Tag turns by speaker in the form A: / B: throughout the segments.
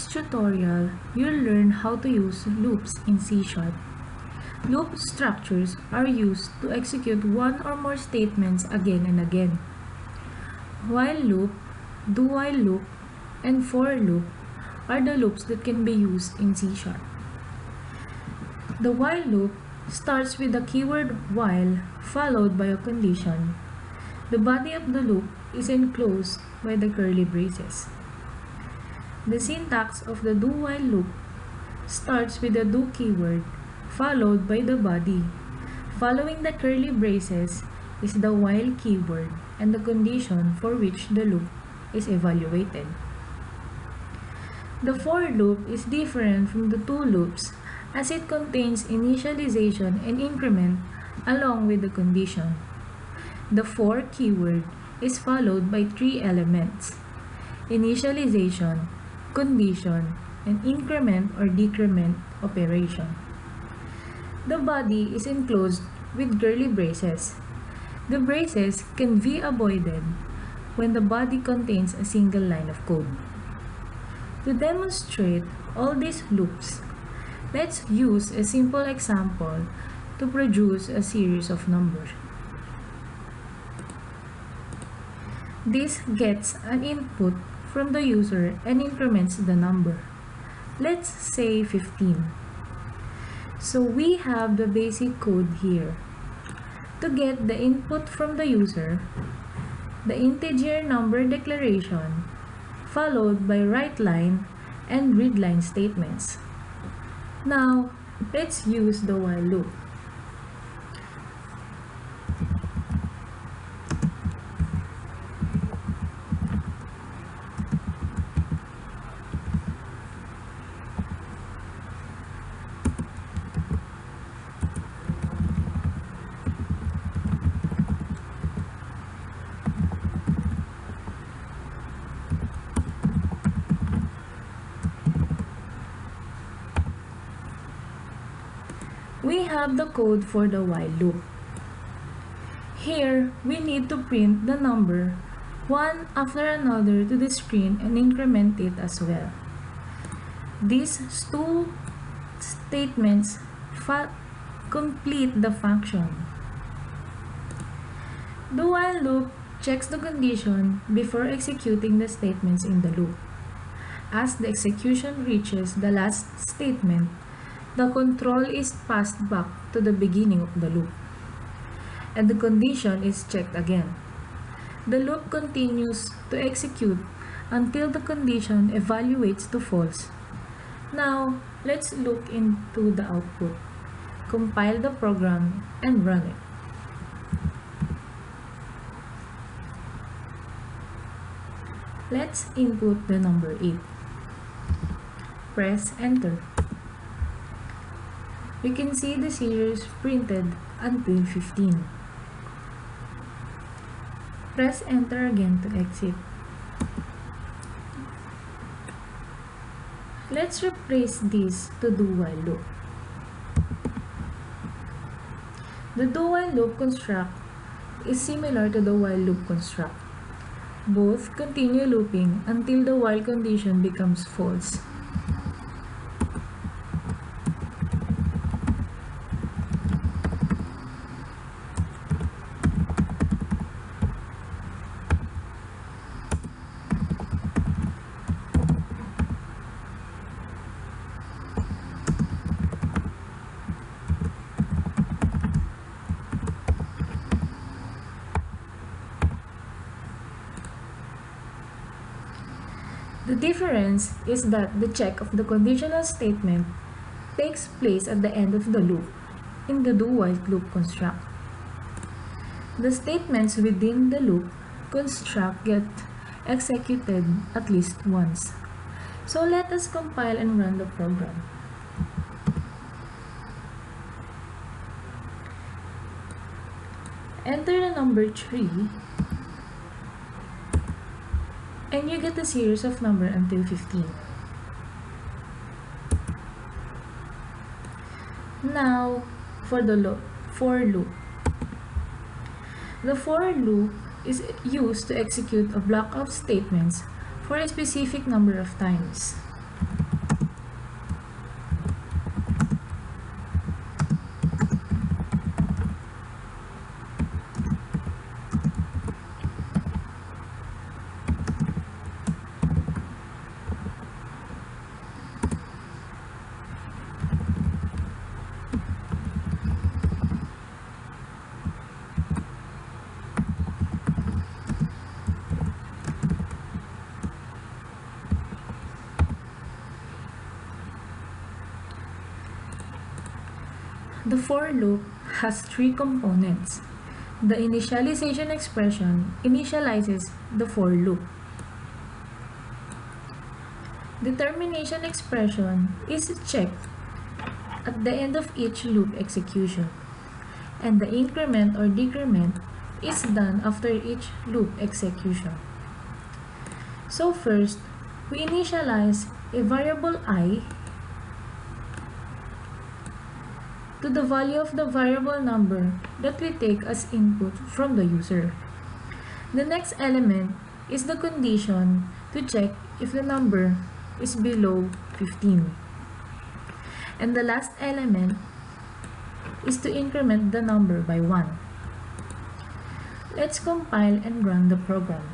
A: this tutorial, you'll learn how to use loops in C#. Loop structures are used to execute one or more statements again and again. While loop, do-while loop, and for loop are the loops that can be used in C#. The while loop starts with the keyword while followed by a condition. The body of the loop is enclosed by the curly braces. The syntax of the do-while loop starts with the do keyword followed by the body. Following the curly braces is the while keyword and the condition for which the loop is evaluated. The for loop is different from the two loops as it contains initialization and increment along with the condition. The for keyword is followed by three elements: initialization, condition, and increment or decrement operation. The body is enclosed with curly braces. The braces can be avoided when the body contains a single line of code. To demonstrate all these loops, let's use a simple example to produce a series of numbers. This gets an input from the user and increments the number. Let's say 15. So we have the basic code here. To get the input from the user, the integer number declaration followed by write line and read line statements. Now, let's use the while loop. We have the code for the while loop. Here, we need to print the number one after another to the screen and increment it as well. These two statements complete the function. The while loop checks the condition before executing the statements in the loop. As the execution reaches the last statement, the control is passed back to the beginning of the loop, and the condition is checked again. The loop continues to execute until the condition evaluates to false. Now, let's look into the output. Compile the program and run it. Let's input the number 8. Press enter. You can see the series printed until 15. Press enter again to exit. Let's replace this to do-while loop. The do-while loop construct is similar to the while loop construct. Both continue looping until the while condition becomes false. The difference is that the check of the conditional statement takes place at the end of the loop in the do-while loop construct. The statements within the loop construct get executed at least once. So let us compile and run the program. Enter the number 3 and you get a series of number until 15. Now, for the for loop. The for loop is used to execute a block of statements for a specific number of times. The for loop has three components. The initialization expression initializes the for loop. The termination expression is checked at the end of each loop execution, and the increment or decrement is done after each loop execution. So first, we initialize a variable I to the value of the variable number that we take as input from the user. The next element is the condition to check if the number is below 15. And the last element is to increment the number by 1. Let's compile and run the program.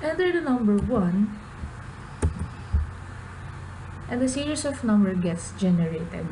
A: Enter the number 1 and the series of number gets generated.